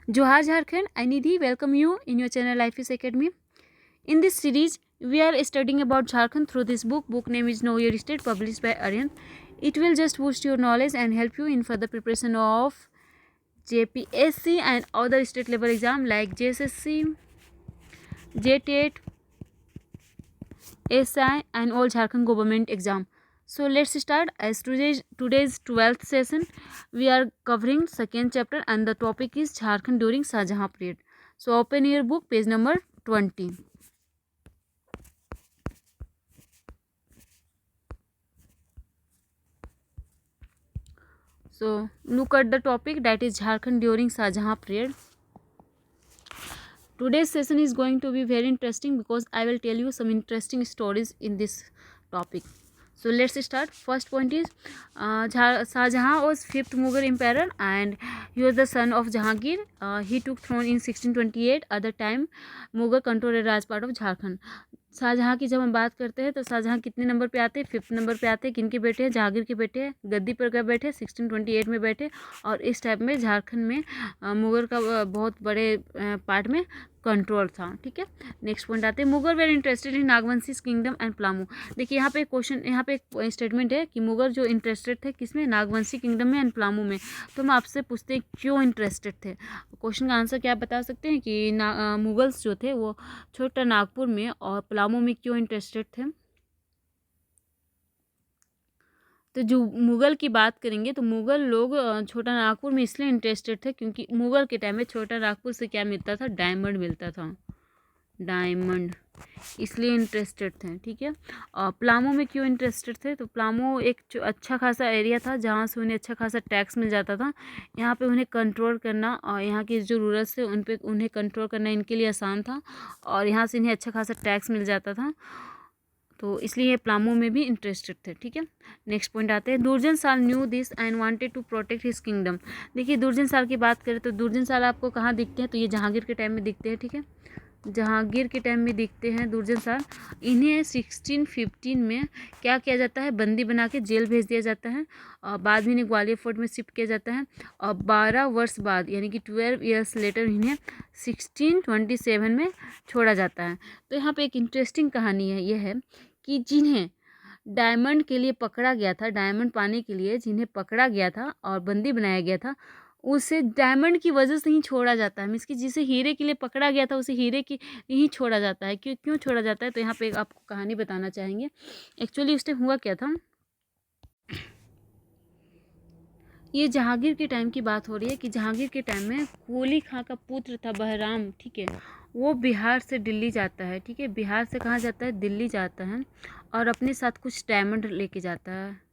Johar Jharkhand, I Nidhi welcome you in your channel Life is Academy. In this series, we are studying about Jharkhand through this book. Book name is Know Your State, published by Aryan. It will just boost your knowledge and help you in further preparation of JPSC and other state level exam like JSSC, JTET, SI and all Jharkhand government exam. So let's start. As today's 12th session, we are covering second chapter and the topic is Jharkhand during Shahjahan period. So open your book, page number 20. So look at the topic, that is Jharkhand during Shahjahan period. Today's session is going to be very interesting because I will tell you some interesting stories in this topic. So let's start. First point is Shahjahan was fifth Mughal emperor and he was the son of Jahangir. He took throne in 1628. At the time, Mughal controlled a large part of Jharkhand. Shahjahan की जब हम बात करते हैं तो शाहजहाँ कितने number पे आते हैं? 5th नंबर पे आते हैं. किन के बेटे हैं? जहांगीर के बेटे हैं. गद्दी पर कब बैठे? 1628 में बैठे. और इस टाइप में झारखंड में मुगल का बहुत बड़े पार्ट में कंट्रोल था. ठीक है. नेक्स्ट पॉइंट आते हैं. Mughal were interested in Nagvanshi kingdom and Palamu. देखिए यहाँ पे क्वेश्चन, यहाँ पे एक स्टेटमेंट है कि मुगल जो इंटरेस्टेड थे किसमें? नागवंशी किंगडम में एंड प्लामू में. तो हम आपसे पूछते हैं क्यों इंटरेस्टेड थे. क्वेश्चन का आंसर क्या आप बता सकते हैं कि मुगल्स जो थे वो छोटा नागपुर में और पलामू में क्यों इंटरेस्टेड थे. तो जो मुग़ल की बात करेंगे तो मुग़ल लोग छोटा नागपुर में इसलिए इंटरेस्टेड थे क्योंकि मुग़ल के टाइम में छोटा नागपुर से क्या मिलता था? डायमंड मिलता था. डायमंड, इसलिए इंटरेस्टेड थे. ठीक है. और पलामू में क्यों इंटरेस्टेड थे? तो पलामू एक अच्छा खासा एरिया था जहाँ से उन्हें अच्छा खासा टैक्स मिल जाता था. यहाँ पे उन्हें कंट्रोल करना और यहाँ के जो रूलर्स थे उन पे उन्हें कंट्रोल करना इनके लिए आसान था और यहाँ से इन्हें अच्छा खासा टैक्स मिल जाता था. तो इसलिए ये पलामू में भी इंटरेस्टेड थे. ठीक है. नेक्स्ट पॉइंट आते हैं. Durjan Sal knew this and wanted to protect his kingdom. देखिए दुर्जन साल की बात करें तो दुर्जन साल आपको कहाँ दिखते हैं? तो ये जहांगीर के टाइम में दिखते हैं. ठीक है. जहांगीर के टाइम में दिखते हैं दुर्जन साल. इन्हें 1615 में क्या किया जाता है? बंदी बना के जेल भेज दिया जाता है और बाद में इन्हें ग्वालियर फोर्ट में शिफ्ट किया जाता है और 12 वर्ष बाद यानी कि 12 ईयर्स लेटर इन्हें 1627 में छोड़ा जाता है. तो यहाँ पे एक इंटरेस्टिंग कहानी है. यह है कि जिन्हें डायमंड के लिए पकड़ा गया था, डायमंड पाने के लिए जिन्हें पकड़ा गया था और बंदी बनाया गया था, उसे डायमंड की वजह से ही छोड़ा जाता है. मीन्स कि जिसे हीरे के लिए पकड़ा गया था उसे हीरे की ही छोड़ा जाता है. क्यों छोड़ा जाता है? तो यहाँ पे आपको कहानी बताना चाहेंगे. एक्चुअली उस टाइम हुआ क्या था, ये जहांगीर के टाइम की बात हो रही है कि जहांगीर के टाइम में कुली खां का पुत्र था बहराम. ठीक है. वो बिहार से दिल्ली जाता है. ठीक है. बिहार से कहाँ जाता है? दिल्ली जाता है और अपने साथ कुछ डायमंड लेके जाता है.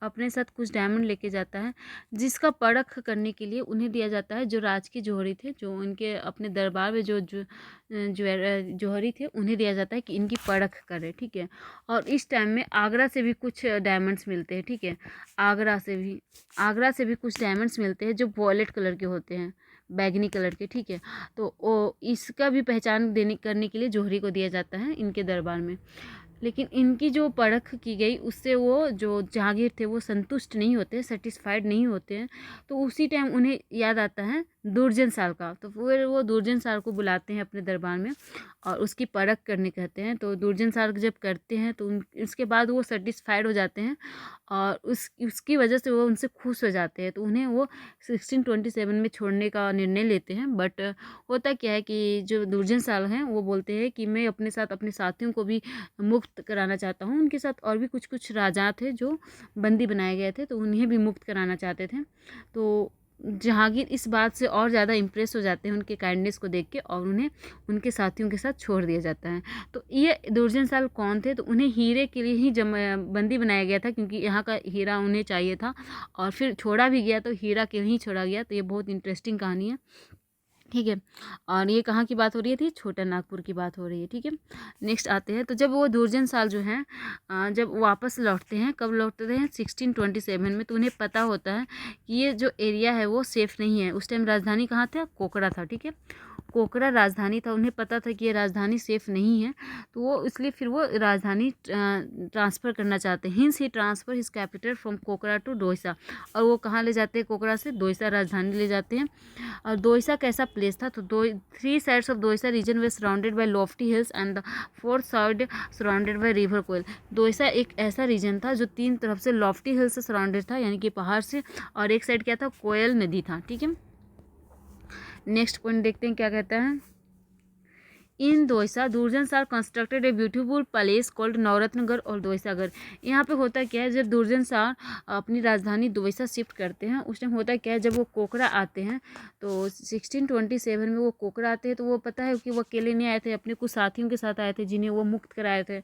अपने साथ कुछ डायमंड लेके जाता है जिसका परख करने के लिए उन्हें दिया जाता है जो राज के जौहरी थे, जो उनके अपने दरबार में जो जौहरी थे उन्हें दिया जाता है कि इनकी परख करें. ठीक है. और इस टाइम में आगरा से भी कुछ डायमंड्स मिलते हैं. ठीक है. आगरा से भी कुछ डायमंड्स मिलते हैं जो वॉयलेट कलर के होते हैं, बैगनी कलर के. ठीक है. तो वो इसका भी पहचान करने के लिए जौहरी को दिया जाता है इनके दरबार में. लेकिन इनकी जो परख की गई उससे वो जो जहांगीर थे वो संतुष्ट नहीं होते, सेटिस्फाइड नहीं होते हैं. तो उसी टाइम उन्हें याद आता है दुर्जन साल का. तो फिर वो दुर्जन साल को बुलाते हैं अपने दरबार में और उसकी परख करने कहते हैं. तो दुर्जन साल जब करते हैं तो उसके बाद वो सेटिस्फाइड हो जाते हैं और उसकी वजह से वो उनसे खुश हो जाते हैं. तो उन्हें वो 1627 में छोड़ने का निर्णय लेते हैं. बट होता क्या है कि जो दुर्जन साल हैं वो बोलते हैं कि मैं अपने साथ अपने साथियों को भी मुक्त कराना चाहता हूँ. उनके साथ और भी कुछ राजा थे जो बंदी बनाए गए थे तो उन्हें भी मुक्त कराना चाहते थे. तो जहांगीर इस बात से और ज़्यादा इम्प्रेस हो जाते हैं उनके काइंडनेस को देख के और उन्हें उनके साथियों के साथ छोड़ दिया जाता है. तो ये दुर्जन साल कौन थे? तो उन्हें हीरे के लिए ही बंदी बनाया गया था क्योंकि यहाँ का हीरा उन्हें चाहिए था और फिर छोड़ा भी गया तो हीरा के लिए ही छोड़ा गया. तो ये बहुत इंटरेस्टिंग कहानी है. ठीक है। और ये कहाँ की बात हो रही थी, छोटा नागपुर की बात हो रही है। ठीक है, नेक्स्ट आते हैं। तो जब वो दुर्जन साल जो हैं जब वापस लौटते हैं, कब लौटते हैं 1627 में, तो उन्हें पता होता है कि ये जो एरिया है वो सेफ़ नहीं है। उस टाइम राजधानी कहाँ था, कोकड़ा था। ठीक है, कोकड़ा राजधानी था। उन्हें पता था कि ये राजधानी सेफ़ नहीं है, तो वो इसलिए फिर वो राजधानी ट्रांसफ़र करना चाहते हैं। Hence he transfer his capital from Kokrah to Doisa. और वो कहाँ ले जाते हैं, कोकड़ा से दोयसा राजधानी ले जाते हैं। और दोयसा कैसा प्लेस था, तो three sides of Doisa region were surrounded by lofty hills and the fourth side surrounded by river Koel. Doisa एक ऐसा रीजन था जो तीन तरफ से लॉफ्टी हिल्स से सराउंडेड था, यानी कि पहाड़ से, और एक साइड क्या था, कोयल नदी था। ठीक है, नेक्स्ट पॉइंट देखते हैं क्या कहता है। इन दोयसा दुर्जन सार constructed a beautiful palace called Navratangarh और दोयसागढ़। यहाँ पे होता क्या है, जब दुर्जन सार अपनी राजधानी दोयसा शिफ्ट करते हैं, उस टाइम होता क्या है, जब वो कोकड़ा आते हैं, तो 1627 में वो कोकड़ा आते हैं, तो वो पता है कि वो अकेले नहीं आए थे, अपने कुछ साथियों के साथ आए थे जिन्हें वो मुक्त कराए थे।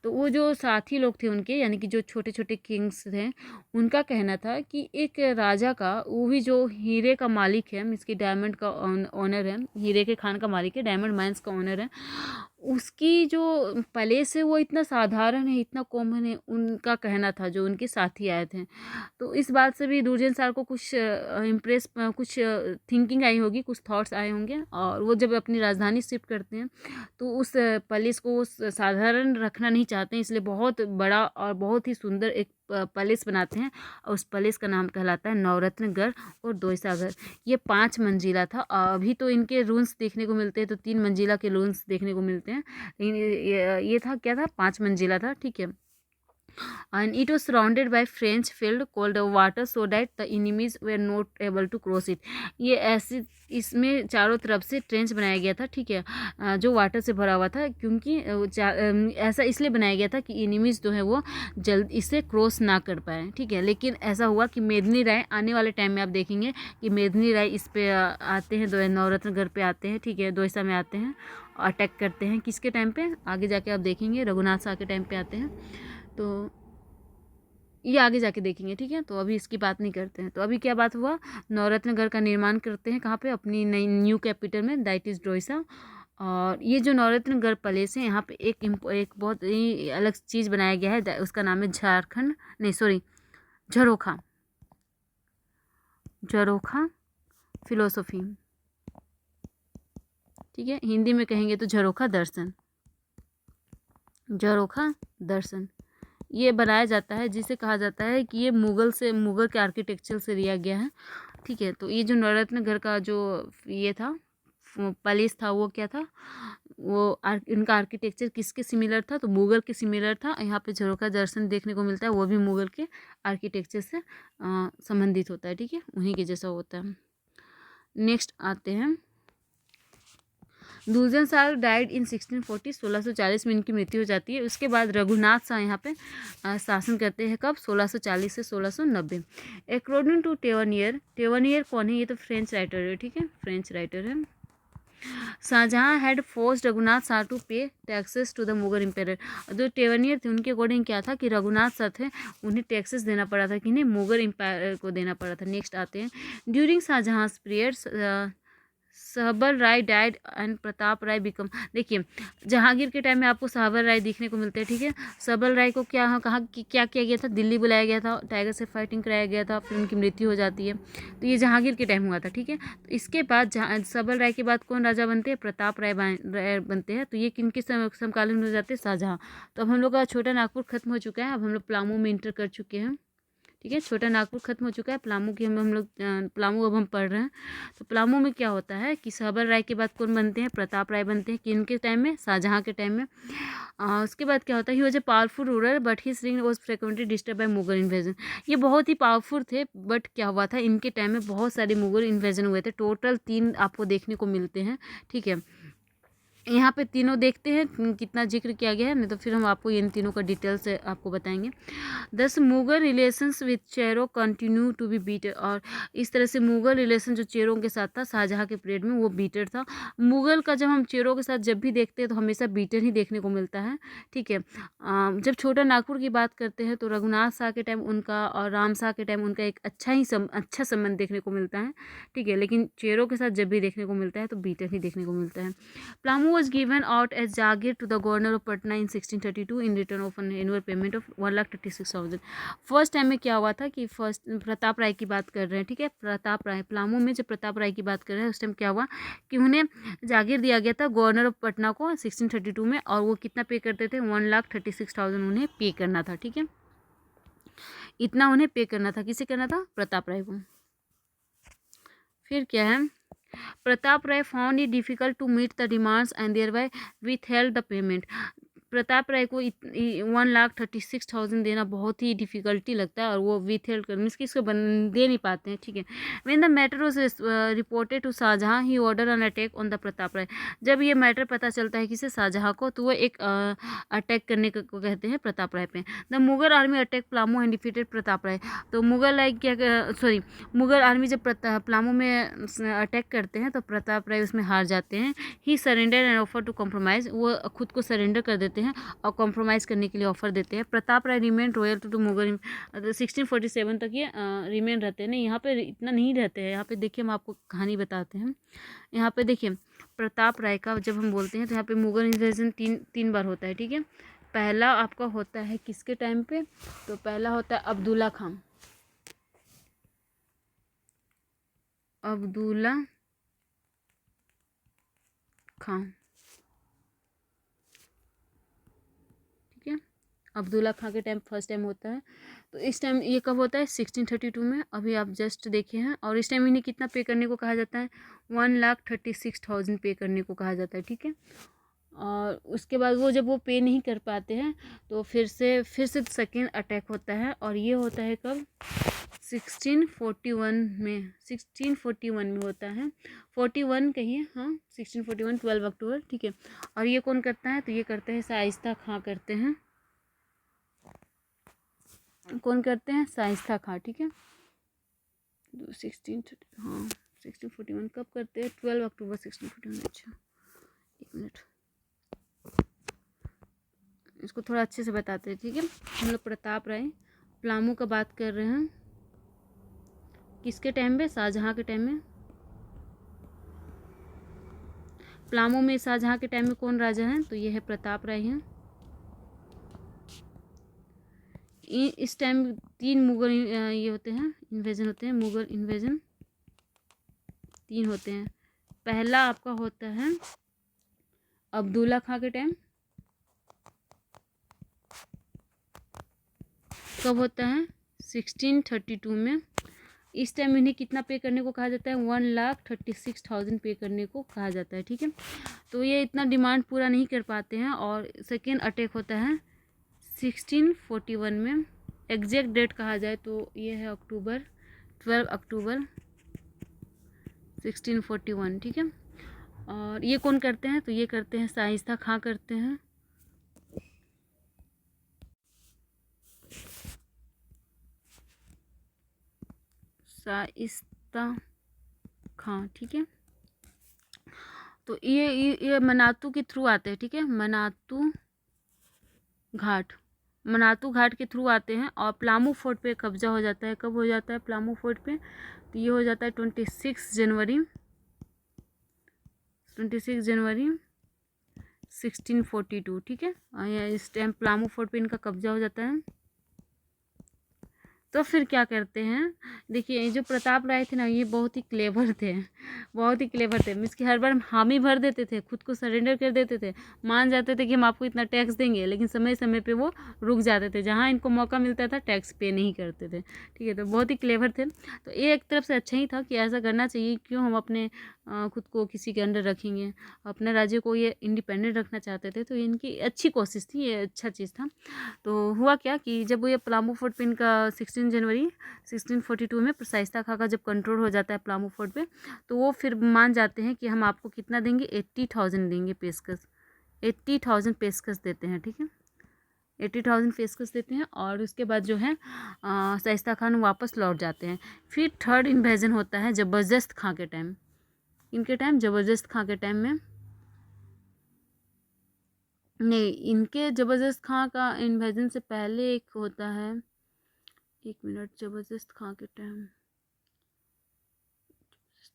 तो वो जो साथी लोग थे उनके, यानी कि जो छोटे छोटे किंग्स थे, उनका कहना था कि एक राजा का, वो भी जो हीरे का मालिक है, इसकी डायमंड का ऑनर है, हीरे के खान का मालिक है, डायमंड माइंस का ऑनर है, उसकी जो पैलेस है वो इतना साधारण है, इतना कॉमन है, उनका कहना था, जो उनके साथी आए थे। तो इस बात से भी दुर्जन सार को कुछ इम्प्रेस कुछ थिंकिंग आई होगी, कुछ थॉट्स आए होंगे, और वो जब अपनी राजधानी शिफ्ट करते हैं तो उस पैलेस को वो साधारण रखना नहीं चाहते हैं, इसलिए बहुत बड़ा और बहुत ही सुंदर एक पैलेस बनाते हैं, और उस पैलेस का नाम कहलाता है नवरत्नगढ़ और दोयसागढ़। ये 5 मंजिला था। अभी तो इनके रूम्स देखने को मिलते हैं, तो 3 मंजिला के रूम्स देखने को मिलते हैं, लेकिन ये था क्या था, 5 मंजिला था। ठीक है, and it was surrounded by French filled cold water so that the enemies were not able to cross it। ये ऐसे इसमें चारों तरफ से ट्रेंच बनाया गया था। ठीक है, जो वाटर से भरा हुआ था, क्योंकि ऐसा इसलिए बनाया गया था कि एनिमीज जो है वो जल्द इसे क्रॉस ना कर पाए। ठीक है, लेकिन ऐसा हुआ कि मेदिनी राय आने वाले टाइम में आप देखेंगे कि मेदिनी राय इस पे आते हैं, नवरत्नगढ़ पे आते हैं। ठीक है, दोयसा में आते हैं, अटैक करते हैं। किसके टाइम पे, आगे जाके आप देखेंगे रघुनाथ शाह के टाइम पे आते हैं, तो ये आगे जाके देखेंगे। ठीक है, तो अभी इसकी बात नहीं करते हैं। तो अभी क्या बात हुआ, नवरत्नगढ़ का निर्माण करते हैं, कहाँ पे, अपनी नई न्यू कैपिटल में, दैट इज़ दोयसा। और ये जो नवरत्नगढ़ पैलेस है, यहाँ पे एक बहुत ही अलग चीज़ बनाया गया है, उसका नाम है झारखंड, नहीं सॉरी, झरोखा, झरोखा फिलोसफी। ठीक है, हिंदी में कहेंगे तो झरोखा दर्शन, झरोखा दर्शन। ये बनाया जाता है, जिसे कहा जाता है कि ये मुग़ल के आर्किटेक्चर से लिया गया है। ठीक है, तो ये जो नवरत्नगढ़ का जो ये था पैलेस था, वो क्या था, वो इनका आर्किटेक्चर किसके सिमिलर था, तो मुग़ल के सिमिलर था। यहाँ पे झरोखा दर्शन देखने को मिलता है, वो भी मुग़ल के आर्किटेक्चर से संबंधित होता है। ठीक है, उन्हीं के जैसा होता है। नेक्स्ट आते हैं, दुर्जन शाह डाइड इन 1640, 1640 में इनकी मृत्यु हो जाती है। उसके बाद रघुनाथ शाह यहाँ पे शासन करते हैं, कब, 1640 से 1690। अकॉर्डिंग टू टेवनियर, टेवनियर कौन है, ये तो फ्रेंच राइटर है। ठीक है, फ्रेंच राइटर है। Shahjahan had forced Raghunath Shah to pay taxes to the Mughal empire. जो टेवनियर थे उनके अकॉर्डिंग क्या था कि रघुनाथ शाह थे, उन्हें टैक्सेस देना पड़ा था, किन्हें, मुगल एम्पायर को देना पड़ा था। नेक्स्ट आते हैं, during Shahjahan period Sahbal Rai died and Pratap Rai became. देखिए, जहांगीर के टाइम में आपको सहबल राय देखने को मिलते हैं। ठीक है, सहबल राय को क्या किया गया था, दिल्ली बुलाया गया था, टाइगर से फाइटिंग कराया गया था, फिर उनकी मृत्यु हो जाती है। तो ये जहांगीर के टाइम हुआ था। ठीक है, तो इसके बाद सहबल राय के बाद कौन राजा बनते हैं, प्रताप राय बनते हैं। तो ये किनके समकालीन हो जाते हैं, शाहजहाँ। तो अब हम लोग का छोटा नागपुर खत्म हो चुका है, अब हम लोग पलामू में इंटर कर चुके हैं। ठीक है, छोटा नागपुर खत्म हो चुका है, पलामू की हम लोग पलामू अब हम पढ़ रहे हैं। तो पलामू में क्या होता है कि सहबल राय के बाद कौन बनते हैं, प्रताप राय बनते हैं, किन के टाइम में, शाहजहाँ के टाइम में। उसके बाद क्या होता है, he was a powerful ruler but his ring was frequently disturb by Mughal invasion. ये बहुत ही पावरफुल थे, बट क्या हुआ था, इनके टाइम में बहुत सारे मुगल इन्वेजन हुए थे। टोटल 3 आपको देखने को मिलते हैं। ठीक है, यहाँ पे तीनों देखते हैं कितना जिक्र किया गया है, नहीं तो फिर हम आपको इन तीनों का डिटेल से आपको बताएंगे। Thus Mughal relations with Chero continue to be bitter, और इस तरह से मुगल रिलेशन जो चेरों के साथ था शाहजहाँ के पीरियड में वो बीटर था। मुगल का जब हम चेरों के साथ जब भी देखते हैं तो हमेशा बीटर ही देखने को मिलता है, ठीक है। जब छोटा नागपुर की बात करते हैं तो रघुनाथ शाह के टाइम उनका और राम शाह के टाइम उनका एक अच्छा संबंध देखने को मिलता है, ठीक है। लेकिन चेरों के साथ जब भी देखने को मिलता है तो बीटर ही देखने को मिलता है। Palamu was given out as Jagir to the governor of Patna in 1632 in return of an annual payment of 1,36,000। First time में क्या हुआ था कि फर्स्ट प्रताप राय की बात कर रहे हैं, ठीक है। प्रताप राय प्लामू में जब प्रताप राय की बात कर रहे हैं उस टाइम क्या हुआ कि उन्हें जागीर दिया गया था गवर्नर ऑफ पटना को 1632 में, और वो कितना पे करते थे 1,36,000 उन्हें पे करना था, ठीक है। इतना उन्हें पे करना था, किसे करना था, प्रताप राय को। फिर क्या है, Pratap Rai found it difficult to meet the demands and thereby withheld the payment. Pratap Rai को 1,36,000 देना बहुत ही डिफिकल्टी लगता है और वो विथहेल्ड कर मीन्स कि इसको दे नहीं पाते हैं, ठीक है। When the matter was reported to Shahjahan he order an attack on the Pratap Rai. जब ये मैटर पता चलता है किसे, शाहजहां को, तो वो एक अटैक करने को कहते हैं प्रताप राय पे। The Mughal army attack Palamu and defeated Pratap Rai. तो मुगल आर्मी जब प्लामू में अटैक करते हैं तो प्रताप राय उसमें हार जाते हैं। He surrender and offer to compromise, वो खुद को सरेंडर कर देते हैं और कॉम्प्रोमाइज़ करने के लिए ऑफर देते हैं। प्रताप राय रिमेन रॉयल टू मुगल 1647 तक ये रिमेन रहते हैं। नहीं, यहाँ पे इतना नहीं रहते हैं। यहाँ पे देखिए हम आपको कहानी बताते हैं। यहाँ पे देखिए प्रताप राय का जब हम बोलते हैं तो यहाँ पे मुगल इन्वेजन तीन बार होता है, ठीक है। पहला आपका होता है किसके टाइम पे, तो पहला होता है अब्दुल्ला खान, अब्दुल्ला खान, ठीक है। अब्दुल्ला खान के टाइम फर्स्ट टाइम होता है। तो इस टाइम ये कब होता है 1632 में, अभी आप जस्ट देखे हैं। और इस टाइम इन्हें कितना पे करने को कहा जाता है, 1,36,000 पे करने को कहा जाता है, ठीक है। और उसके बाद वो जब वो पे नहीं कर पाते हैं तो फिर से सेकेंड अटैक होता है, और ये होता है कब, 1641 में होता है, 41 कहिए, हाँ 1641 12 अक्टूबर, ठीक है। और ये कौन करता है, तो ये करते हैं शाइस्ता खां करते हैं। कौन करते हैं, शाइस्ता खां, ठीक है। 1641 कब करते हैं, 12 अक्टूबर 1641। अच्छा एक मिनट, इसको थोड़ा अच्छे से बताते हैं, ठीक है। हम लोग प्रताप राय प्लामू का बात कर रहे हैं, किसके टाइम पे, शाहजहां के टाइम में। प्लामू में शाहजहां के टाइम में कौन राजा हैं, तो ये है प्रताप राय हैं। इस टाइम 3 मुगल ये होते हैं, इन्वेजन होते हैं, मुगल इन्वेजन 3 होते हैं। पहला आपका होता है अब्दुल्ला खां के टाइम, कब होता है 1632 में। इस टाइम इन्हें कितना पे करने को कहा जाता है, 1,36,000 पे करने को कहा जाता है, ठीक है। तो ये इतना डिमांड पूरा नहीं कर पाते हैं। और सेकेंड अटैक होता है 1641 में। एग्जैक्ट डेट कहा जाए तो ये है 12 अक्टूबर 1641, ठीक है। और ये कौन करते हैं, तो ये करते हैं शाइस्ता खां करते हैं। शाइस्ता खां, ठीक है। तो ये मनातू के थ्रू आते हैं, ठीक है। मनातू घाट के थ्रू आते हैं और प्लामू फोर्ट पे कब्जा हो जाता है। कब हो जाता है प्लामू फोर्ट पे, तो ये हो जाता है 26 जनवरी 1642, ठीक है। इस टाइम प्लामू फोर्ट पे इनका कब्जा हो जाता है। तो फिर क्या करते हैं, देखिए जो प्रताप राय थे ना, ये बहुत ही क्लेवर थे, मीन्स कि हर बार हामी भर देते थे, खुद को सरेंडर कर देते थे, मान जाते थे कि हम आपको इतना टैक्स देंगे, लेकिन समय समय पे वो रुक जाते थे, जहाँ इनको मौका मिलता था टैक्स पे नहीं करते थे, ठीक है। तो बहुत ही क्लेवर थे। तो ये एक तरफ से अच्छा ही था कि ऐसा करना चाहिए, क्यों हम अपने खुद को किसी के अंडर रखेंगे, अपने राज्य को ये इंडिपेंडेंट रखना चाहते थे। तो इनकी अच्छी कोशिश थी, ये अच्छा चीज़ था। तो हुआ क्या कि जब ये पलामू फोर्ट पे इनका 16 जनवरी 1642 में शाइस्ता खां का जब कंट्रोल हो जाता है पलामू फोर्ट पे, तो वो फिर मान जाते हैं कि हम आपको कितना देंगे, 80,000 देंगे पेशकश, 80,000 पेशकश देते हैं, ठीक है, 80,000 पेशकश देते हैं। और उसके बाद जो है शाइस्ता खान वापस लौट जाते हैं। फिर थर्ड इन्वेजन होता है ज़बरदस्त खां के टाइम। इनके टाइम ज़बरदस्त खां के टाइम में नहीं, इनके ज़बरदस्त खां का इन्वेजन से पहले एक होता है, एक मिनट, ज़बरदस्त खां के टाइम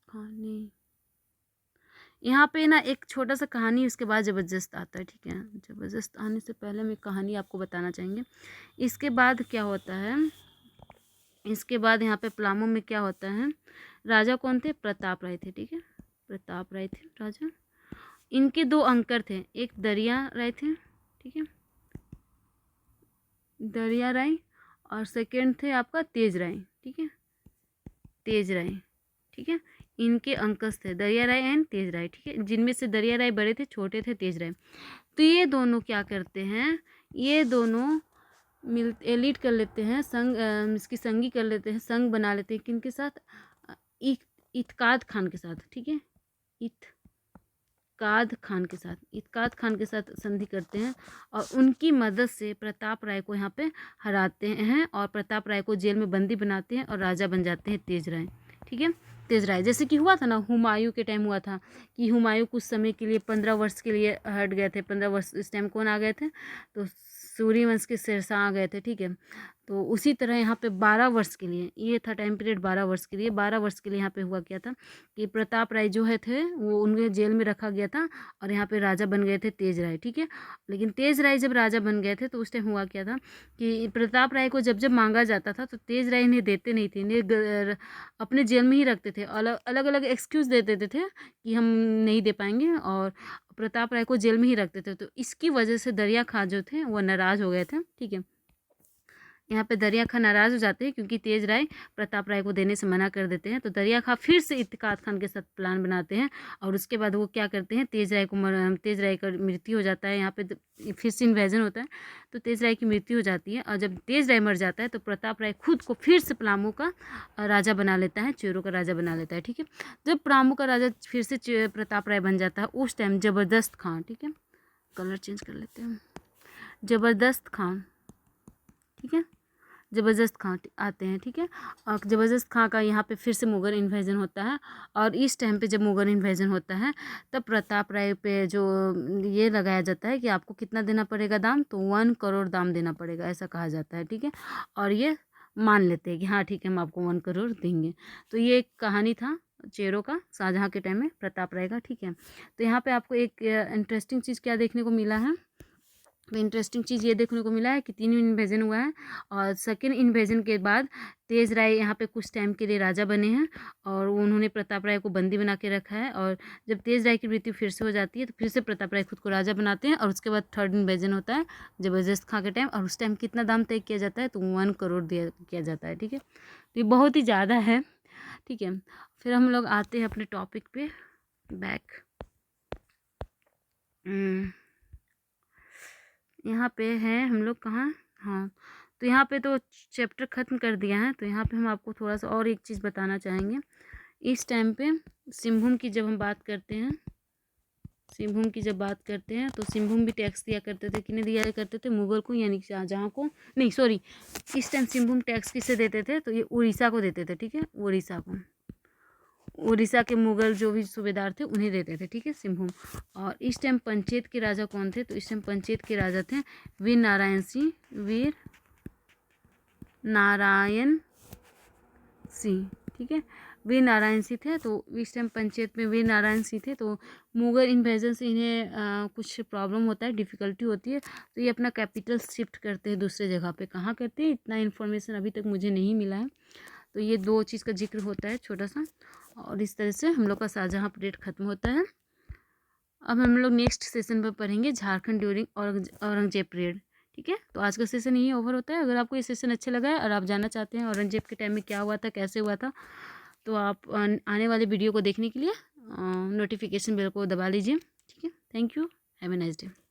खां नहीं, यहाँ पे ना एक छोटा सा कहानी उसके बाद ज़बरदस्त आता है, ठीक है, ज़बरदस्त आने से पहले मैं कहानी आपको बताना चाहेंगे। इसके बाद क्या होता है, इसके बाद यहाँ पे पलामू में क्या होता है, राजा कौन थे, प्रताप राय थे, ठीक है, प्रताप राय थे राजा। इनके दो अंकर थे, एक दरिया राय थे, ठीक है, दरिया राय, और सेकंड थे आपका तेज राय, ठीक है, तेज राय, ठीक है, इनके अंकस थे दरिया राय एंड तेज राय, ठीक है, जिनमें से दरिया राय बड़े थे, छोटे थे तेज राय। तो ये दोनों क्या करते हैं, ये दोनों मिल लीड कर लेते हैं, संग इसकी संगी कर लेते हैं, संग बना लेते हैं किनके साथ, इत्काद खान के साथ, ठीक है, इत्काद खान के साथ, इत्काद खान के साथ संधि करते हैं और उनकी मदद से प्रताप राय को यहाँ पे हराते हैं और प्रताप राय को जेल में बंदी बनाते हैं और राजा बन जाते हैं तेज राय, ठीक है, तेज राय। जैसे कि हुआ था ना हुमायूं के टाइम, हुआ था कि हुमायूं कुछ समय के लिए 15 वर्ष के लिए हट गए थे, 15 वर्ष इस टाइम कौन आ गए थे, तो सूर्यवंश के शेरशाह आ गए थे, ठीक है। तो उसी तरह यहाँ पे 12 वर्ष के लिए, ये था टाइम पीरियड 12 वर्ष के लिए, 12 वर्ष के लिए यहाँ पे हुआ क्या था कि प्रताप राय जो है थे वो उनके जेल में रखा गया था और यहाँ पे राजा बन गए थे तेज राय, ठीक है। लेकिन तेज राय जब राजा बन गए थे तो उस टाइम हुआ क्या था कि प्रताप राय को जब जब मांगा जाता था तो तेज राय इन्हें देते नहीं थे, इन्हें अपने जेल में ही रखते थे, अलग अलग अलग एक्सक्यूज़ दे देते थे कि हम नहीं दे पाएंगे, और प्रताप राय को जेल में ही रखते थे। तो इसकी वजह से दरिया खां जो थे वो नाराज़ हो गए थे, ठीक है। यहाँ पे दरिया खां नाराज़ हो जाते हैं क्योंकि तेज राय प्रताप राय को देने से मना कर देते हैं। तो दरिया खां फिर से इत्तेकाद खान के साथ प्लान बनाते हैं और उसके बाद वो क्या करते हैं, तेज राय का मृत्यु हो जाता है। यहाँ पे फिर से इन्वेजन होता है तो तेज राय की मृत्यु हो जाती है और जब तेज राय मर जाता है तो प्रताप राय खुद को फिर से पलामू का राजा बना लेता है, चेरों का राजा बना लेता है, ठीक है। जब पलामू का राजा फिर से प्रताप राय बन जाता है उस टाइम ज़बरदस्त खां, ठीक है, कलर चेंज कर लेते हैं, ज़बरदस्त खां, ठीक है, ज़बरदस्त खां आते हैं, ठीक है। और ज़बरदस्त खां का यहाँ पे फिर से मुगल इन्वेजन होता है और इस टाइम पे जब मुगल इन्वेजन होता है तब प्रताप राय पे जो ये लगाया जाता है कि आपको कितना देना पड़ेगा दाम, तो 1 करोड़ दाम देना पड़ेगा, ऐसा कहा जाता है, ठीक है। और ये मान लेते हैं कि हाँ ठीक है हम आपको 1 करोड़ देंगे। तो ये एक कहानी था चेरों का, शाहजहाँ के टाइम में प्रताप राय का, ठीक है। तो यहाँ पे आपको एक इंटरेस्टिंग चीज़ क्या देखने को मिला है, तो इंटरेस्टिंग चीज़ ये देखने को मिला है कि 3 इन्वेजन हुआ है और सेकेंड इन्वेजन के बाद तेज राय यहाँ पे कुछ टाइम के लिए राजा बने हैं और उन्होंने प्रताप राय को बंदी बना के रखा है। और जब तेज राय की मृत्यु फिर से हो जाती है तो फिर से प्रताप राय खुद को राजा बनाते हैं और उसके बाद थर्ड इन्वेजन होता है ज़बरदस्त खां के टाइम, और उस टाइम कितना दाम तय किया जाता है, तो 1 करोड़ दिया किया जाता है, ठीक है। तो ये बहुत ही ज़्यादा है, ठीक है। फिर हम लोग आते हैं अपने टॉपिक पे बैक। यहाँ पे हैं हम लोग कहाँ, हाँ, तो यहाँ पे तो चैप्टर ख़त्म कर दिया है। तो यहाँ पे हम आपको थोड़ा सा और एक चीज़ बताना चाहेंगे। इस टाइम पे सिंहभूम की जब हम बात करते हैं, सिंहभूम की जब बात करते हैं तो सिंहभूम भी टैक्स दिया करते थे, किन्हें दिया करते थे, मुगल को, यानी कि शाहजहाँ को, नहीं सॉरी, इस टाइम सिंहभूम टैक्स किससे देते थे, तो ये उड़ीसा को देते थे, ठीक है, उड़ीसा को, उड़ीसा के मुगल जो भी सूबेदार थे उन्हें देते थे, ठीक है, सिंहभूम। और इस टाइम पंचेत के राजा कौन थे, तो इस टाइम पंचेत के राजा थे वीर नारायण सिंह, वीर नारायण सिंह, ठीक है, वीर नारायण सिंह थे। तो इस टाइम पंचायत में वीर नारायण सिंह थे। तो मुगल इन्वेजन से इन्हें कुछ प्रॉब्लम होता है, डिफ़िकल्टी होती है, तो ये अपना कैपिटल शिफ्ट करते हैं दूसरे जगह पे। कहाँ करते हैं, इतना इन्फॉर्मेशन अभी तक मुझे नहीं मिला है। तो ये 2 चीज़ का जिक्र होता है छोटा सा, और इस तरह से हम लोग का शाहजहाँ पीरियड ख़त्म होता है। अब हम लोग नेक्स्ट सेशन पर पढ़ेंगे झारखंड ड्यूरिंग औरंगजेब पीरियड, ठीक है। तो आज का सेशन यही ओवर होता है। अगर आपको ये सेशन अच्छा लगा है और आप जानना चाहते हैं औरंगजेब के टाइम में क्या हुआ था, कैसे हुआ था, तो आप आने वाले वीडियो को देखने के लिए नोटिफिकेशन बेल को दबा लीजिए, ठीक है। Thank you, have a nice day.